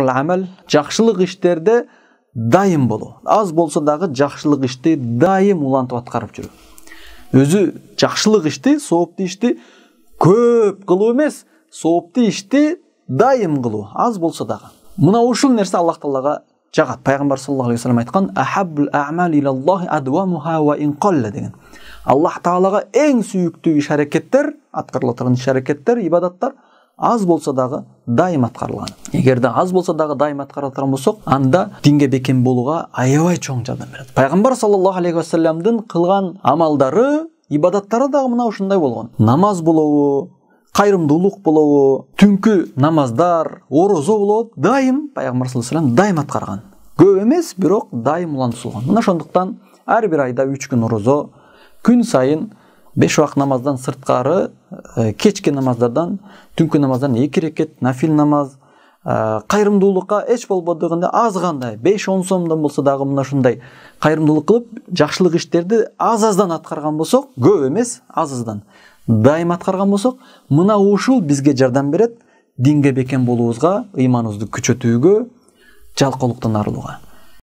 амал жакшылык иштерде дайым болуу. Аз болсо дагы жакшылык ишти дайым улантып аткарып жүрүү. Өзү жакшылык ишти, сооптуу ишти көп кылуу эмес, сооптуу ишти дайым кылуу, аз болсо дагы. Мына ушул нерсе Аллах Таалага жагат. Пайгамбар саллаллаху алейхи вассалам айткан: "Ахаббул а'мали илаллахи адвамуха ва ин қалла" деген. Аллах Таалага эң сүйүктүү иш-аракеттер, аткарыла турган иш-аракеттер, ибадаттар аз болсо дагы дайым аткарылган. Эгерде аз болсо дагы дайым аткарыла турган болсок, анда динге бекем болууга аябай чоң жардам берет. Пайгамбар саллаллаху алейхи вассаламдын кылган амалдары, ибадаттары дагы мына ушундай болгон. Намаз болобу, кайрымдуулук болобу, түнкү намаздар, орозо болобу, дайым Пайгамбар саллаллаху алейхи вассалам дайым аткарган. Көп эмес, бирок дайым улантылган. Мына ошондуктан ар бир айда 3 күн орозо, күн сайын 5 вакыт намаздан сырткары, кечки намаздардан, түнкү намаздан 2 рекет нафил намаз, кайрымдуулукка эч болбодугунда аз кандай 5-10 сомдон болсо дагы мына ушундай кайрымдуулук кылып, жакшылык иштерди аз-аздан аткарган болсок, көп эмес, аз-аздан дайым аткарган болсок, мына ушул бизге жардам берет динге бекем болуубузга, ыйманыбызды күчөтүүгө, жалкоолуктан арылууга.